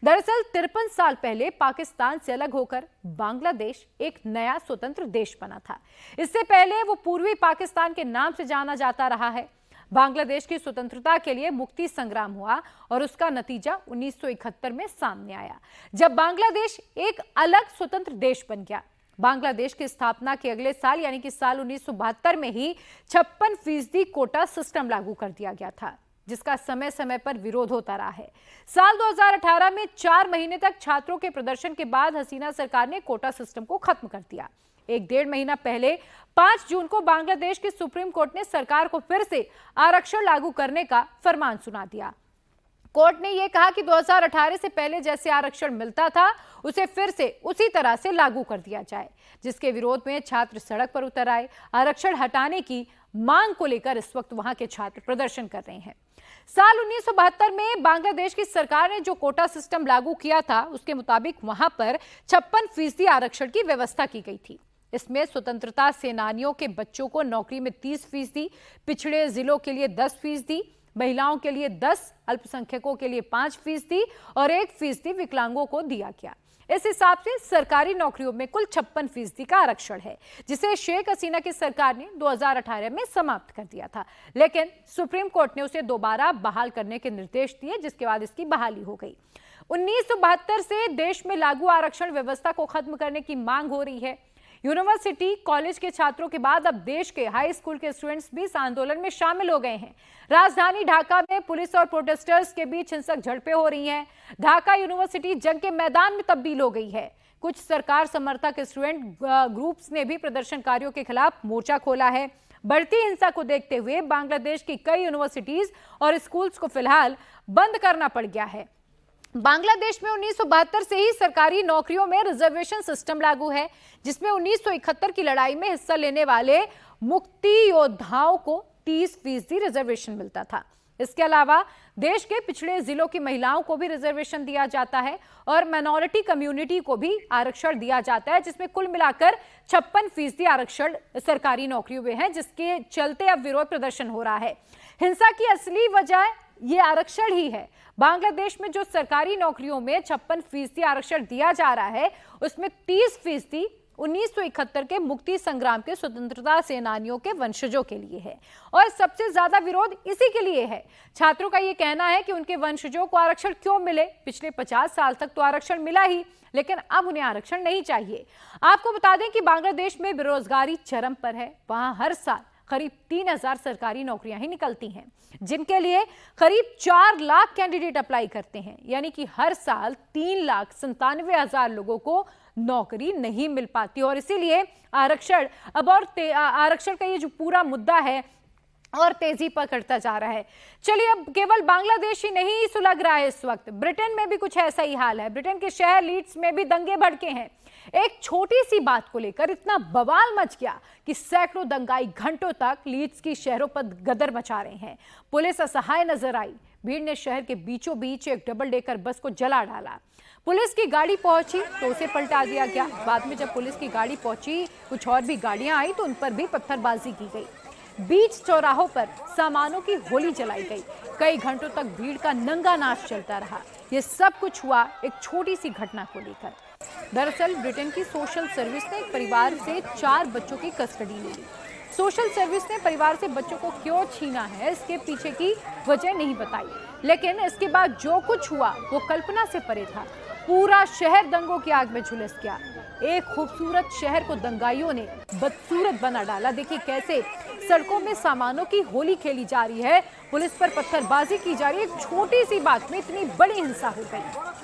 दरअसल 53 साल पहले पाकिस्तान से अलग होकर बांग्लादेश एक नया स्वतंत्र देश बना था। इससे पहले वो पूर्वी पाकिस्तान के नाम से जाना जाता रहा है। बांग्लादेश की स्वतंत्रता के लिए मुक्ति संग्राम हुआ और उसका नतीजा 1971 में सामने आया, जब बांग्लादेश एक अलग स्वतंत्र देश बन गया। बांग्लादेश की स्थापना के अगले साल यानी कि साल 1972 में ही 56% कोटा सिस्टम लागू कर दिया गया था, जिसका समय समय पर विरोध होता रहा है। साल 2018 में 4 महीने तक छात्रों के प्रदर्शन के बाद हसीना सरकार ने कोटा सिस्टम को खत्म कर दिया। 1-1.5 महीना पहले 5 जून को बांग्लादेश की सुप्रीम कोर्ट ने सरकार को फिर से आरक्षण लागू करने का फरमान सुना दिया। कोर्ट ने यह कहा कि 2018 से पहले जैसे आरक्षण मिलता था उसे फिर से उसी तरह से लागू कर दिया जाए, जिसके विरोध में छात्र सड़क पर उतर आए। आरक्षण हटाने की मांग को लेकर इस वक्त वहां के छात्र प्रदर्शन कर रहे हैं। साल 1972 में बांग्लादेश की सरकार ने जो कोटा सिस्टम लागू किया था, उसके मुताबिक वहां पर 56% आरक्षण की व्यवस्था की गई थी। इसमें स्वतंत्रता सेनानियों के बच्चों को नौकरी में 30%, पिछड़े जिलों के लिए 10%, महिलाओं के लिए 10%, अल्पसंख्यकों के लिए 5% और 1% विकलांगों को दिया गया। इस हिसाब से सरकारी नौकरियों में कुल 56% का आरक्षण है, जिसे शेख हसीना की सरकार ने 2018 में समाप्त कर दिया था, लेकिन सुप्रीम कोर्ट ने उसे दोबारा बहाल करने के निर्देश दिए, जिसके बाद इसकी बहाली हो गई। 1972 से देश में लागू आरक्षण व्यवस्था को खत्म करने की मांग हो रही है। यूनिवर्सिटी, कॉलेज के छात्रों के बाद अब देश के हाई स्कूल के स्टूडेंट्स भी इस आंदोलन में शामिल हो गए हैं। राजधानी ढाका में पुलिस और प्रोटेस्टर्स के बीच हिंसक झड़पें हो रही हैं। ढाका यूनिवर्सिटी जंग के मैदान में तब्दील हो गई है। कुछ सरकार समर्थक स्टूडेंट ग्रुप्स ने भी प्रदर्शनकारियों के खिलाफ मोर्चा खोला है। बढ़ती हिंसा को देखते हुए बांग्लादेश की कई यूनिवर्सिटीज और स्कूल्स को फिलहाल बंद करना पड़ गया है। बांग्लादेश में 1972 से ही सरकारी नौकरियों में रिजर्वेशन सिस्टम लागू है, जिसमें 1971 की लड़ाई में हिस्सा लेने वाले मुक्ति योद्धाओं को 30% रिजर्वेशन मिलता था। इसके अलावा देश के पिछड़े जिलों की महिलाओं को भी रिजर्वेशन दिया जाता है और माइनॉरिटी कम्युनिटी को भी आरक्षण दिया जाता है, जिसमें कुल मिलाकर 56% आरक्षण सरकारी नौकरियों में है, जिसके चलते अब विरोध प्रदर्शन हो रहा है। हिंसा की असली वजह ये आरक्षण ही है। बांग्लादेश में जो सरकारी नौकरियों में 56% आरक्षण दिया जा रहा है, उसमें 30% 1971 के मुक्ति संग्राम के स्वतंत्रता सेनानियों के वंशजों के लिए है और सबसे ज्यादा विरोध इसी के लिए है। छात्रों का यह कहना है कि उनके वंशजों को आरक्षण क्यों मिले? पिछले 50 साल तक तो आरक्षण मिला ही, लेकिन अब उन्हें आरक्षण नहीं चाहिए। आपको बता दें कि बांग्लादेश में बेरोजगारी चरम पर है। वहां हर साल करीब 3000 सरकारी नौकरियां ही निकलती हैं, जिनके लिए करीब 4 लाख कैंडिडेट अप्लाई करते हैं। यानी कि हर साल 3,97,000 लोगों को नौकरी नहीं मिल पाती और इसीलिए आरक्षण आरक्षण का ये जो पूरा मुद्दा है और तेजी पकड़ता जा रहा है। चलिए, अब केवल बांग्लादेश ही नहीं सुलग रहा है इस वक्त, ब्रिटेन में भी कुछ ऐसा ही हाल है। ब्रिटेन के शहर लीड्स में भी दंगे भड़के हैं। एक छोटी सी बात को लेकर इतना बवाल मच गया कि सैकड़ों दंगाई घंटों तक लीड्स की शहरों पर गदर मचा रहे हैं। पुलिस असहाय नजर आई। भीड़ ने शहर के बीचों बीच एक डबल डेकर बस को जला डाला। पुलिस की गाड़ी पहुंची तो उसे पलटा दिया गया। बाद में जब पुलिस की गाड़ी पहुंची, कुछ और भी गाड़ियां आई तो उन पर भी पत्थरबाजी की गई। बीच चौराहों पर सामानों की होली जलाई गई। कई घंटों तक भीड़ का नंगा नाच चलता रहा। ये सब कुछ हुआ एक छोटी सी घटना को लेकर। दरअसल ब्रिटेन की सोशल सर्विस ने एक परिवार से 4 बच्चों की कस्टडी ले ली। सोशल सर्विस ने परिवार से बच्चों को क्यों छीना है, इसके पीछे की वजह नहीं बताई, लेकिन इसके बाद जो कुछ हुआ वो कल्पना से परे था। पूरा शहर दंगों की आग में झुलस गया। एक खूबसूरत शहर को दंगाइयों ने बदसूरत बना डाला। देखिए कैसे सड़कों में सामानों की होली खेली जा रही है, पुलिस पर पत्थरबाजी की जा रही है। एक छोटी सी बात में इतनी बड़ी हिंसा हो गई।